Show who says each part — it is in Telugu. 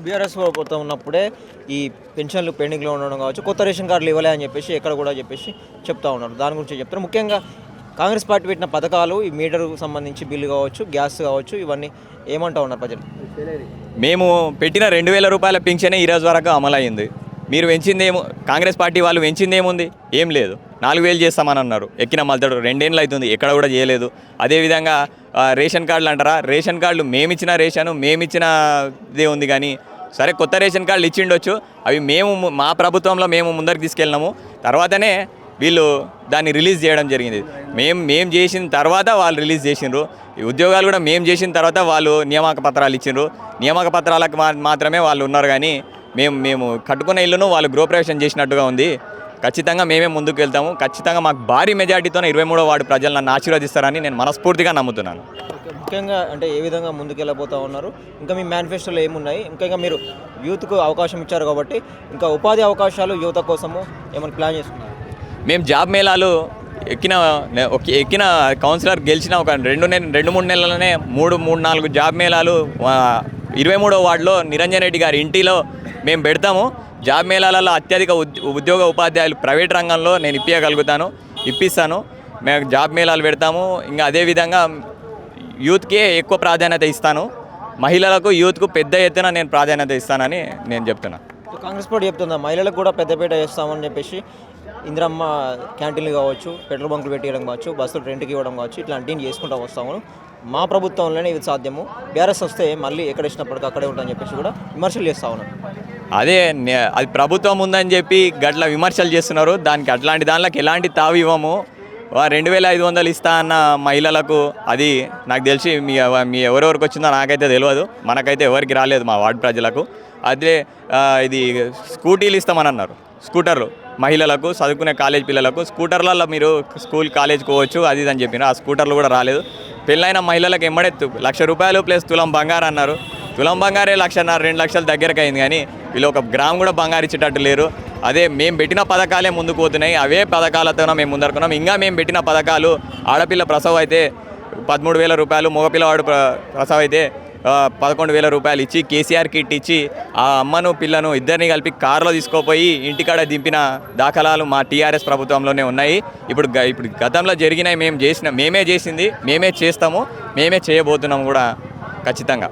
Speaker 1: బీఆర్ఎస్ ప్రభుత్వం ఉన్నప్పుడే ఈ పెన్షన్లు పెండింగ్లో ఉండడం కావచ్చు, కొత్త రేషన్ కార్డులు ఇవ్వలే అని చెప్పేసి ఎక్కడ కూడా చెప్తా ఉన్నారు. దాని గురించి చెప్తారు. ముఖ్యంగా కాంగ్రెస్ పార్టీ పెట్టిన పథకాలు, ఈ మీటర్కు సంబంధించి బిల్లు కావచ్చు, గ్యాస్ కావచ్చు, ఇవన్నీ ఏమంటా ఉన్నారు ప్రజలు?
Speaker 2: మేము పెట్టిన 2000 రూపాయల పింఛనే ఈ రోజు వరకు అమలైంది. మీరు పెంచిందేమో, కాంగ్రెస్ పార్టీ వాళ్ళు పెంచిందేముంది? ఏం లేదు. 4000 చేస్తామని అన్నారు. ఎక్కిన మళ్ళీ 2 ఏళ్ళు అవుతుంది, ఎక్కడ కూడా చేయలేదు. అదేవిధంగా రేషన్ కార్డులు అంటారా, రేషన్ కార్డులు మేమిచ్చిన రేషను మేమిచ్చినదే ఉంది. కానీ సరే, కొత్త రేషన్ కార్డులు ఇచ్చిండొచ్చు, అవి మా ప్రభుత్వంలో మేము ముందరికి తీసుకెళ్ళినాము. తర్వాతనే వీళ్ళు దాన్ని రిలీజ్ చేయడం జరిగింది. మేము చేసిన తర్వాత వాళ్ళు రిలీజ్ చేసిండ్రు. ఈ ఉద్యోగాలు కూడా మేము చేసిన తర్వాత వాళ్ళు నియామక పత్రాలు ఇచ్చిండ్రు. నియామక పత్రాలకు మాత్రమే వాళ్ళు ఉన్నారు. కానీ మేము కట్టుకున్న ఇల్లును వాళ్ళు గృహప్రవేశం చేసినట్టుగా ఉంది. ఖచ్చితంగా మేమే ముందుకు వెళ్తాము. ఖచ్చితంగా మాకు భారీ మెజార్టీతోనే 23వ వార్డు ప్రజలు నన్ను ఆశీర్వదిస్తారని నేను మనస్ఫూర్తిగా నమ్ముతున్నాను.
Speaker 1: ముఖ్యంగా అంటే ఏ విధంగా ముందుకెళ్ళబోతూ ఉన్నారు, ఇంకా మీ మేనిఫెస్టోలో ఏమున్నాయి, ఇంకా మీరు యూత్కు అవకాశం ఇచ్చారు కాబట్టి ఇంకా ఉపాధి అవకాశాలు యువత కోసము ఏమైనా ప్లాన్ చేస్తున్నారు?
Speaker 2: మేము జాబ్ మేళాలు ఎక్కిన కౌన్సిలర్ గెలిచిన ఒక 2-3 నెలలనే 3-4 జాబ్ మేళాలు 23వ వార్డులో నిరంజన్ రెడ్డి గారి ఇంటిలో మేము పెడతాము. జాబ్ మేళాలలో అత్యధిక ఉద్యోగ ఉపాధ్యాయులు ప్రైవేట్ రంగంలో నేను ఇప్పిస్తాను. మేము జాబ్ మేళాలు పెడతాము. ఇంకా అదేవిధంగా యూత్కే ఎక్కువ ప్రాధాన్యత ఇస్తాను. మహిళలకు, యూత్కు పెద్ద ఎత్తున నేను ప్రాధాన్యత ఇస్తానని నేను చెప్తున్నాను.
Speaker 1: కాంగ్రెస్ పార్టీ చెప్తుందా మహిళలకు కూడా పెద్దపీట వేస్తామని చెప్పేసి? ఇందిరమ్మ క్యాంటీన్లు కావచ్చు, పెట్రోల్ బంకులు పెట్టియడం కావచ్చు, బస్సులు రెంట్కి ఇవ్వడం కావచ్చు, ఇట్లాంటివి చేసుకుంటూ వస్తాము. మా ప్రభుత్వంలోనే ఇది సాధ్యము, బీఆర్ఎస్ వస్తే మళ్ళీ ఎక్కడ ఇచ్చినప్పటికీ అక్కడే ఉంటామని చెప్పేసి కూడా విమర్శలు చేస్తా ఉన్నాను.
Speaker 2: అది ప్రభుత్వం ఉందని చెప్పి గట్ల విమర్శలు చేస్తున్నారు. అట్లాంటి దానిలోకి ఎలాంటి తావు ఇవ్వము. 2500 ఇస్తా అన్న మహిళలకు అది నాకు తెలిసి మీ ఎవరెవరికి వచ్చిందో నాకైతే తెలియదు. మనకైతే ఎవరికి రాలేదు, మా వార్డు ప్రజలకు. అదే ఇది స్కూటీలు ఇస్తామని అన్నారు. స్కూటర్లు మహిళలకు, చదువుకునే కాలేజ్ పిల్లలకు స్కూటర్లలో మీరు స్కూల్ కాలేజ్కి పోవచ్చు, అది ఇది అని చెప్పినారు. ఆ స్కూటర్లు కూడా రాలేదు. పెళ్ళైన మహిళలకు ఎమ్మడెత్తు 1,00,000 రూపాయలు ప్లస్ తులం బంగారు అన్నారు. తులం బంగారే 1,50,000-2 లక్షల దగ్గరకు అయింది. కానీ వీళ్ళు 1 గ్రామ్ కూడా బంగారు ఇచ్చేటట్టు లేరు. అదే మేము పెట్టిన పథకాలే ముందుకు పోతున్నాయి. అవే పథకాలతో మేము ముందరుకున్నాం. ఇంకా మేము పెట్టిన పథకాలు, ఆడపిల్ల ప్రసవం అయితే 13,000 రూపాయలు, మగపిల్లవాడు ప్రసవం అయితే 11,000 రూపాయలు ఇచ్చి, కేసీఆర్ కిట్ ఇచ్చి, ఆ అమ్మను పిల్లను ఇద్దరిని కలిపి కారులో తీసుకుపోయి ఇంటికాడ దింపిన దాఖలాలు మా టీఆర్ఎస్ ప్రభుత్వంలోనే ఉన్నాయి. ఇప్పుడు గతంలో జరిగినాయి. మేమే చేసింది మేమే చేస్తాము, మేమే చేయబోతున్నాము కూడా ఖచ్చితంగా.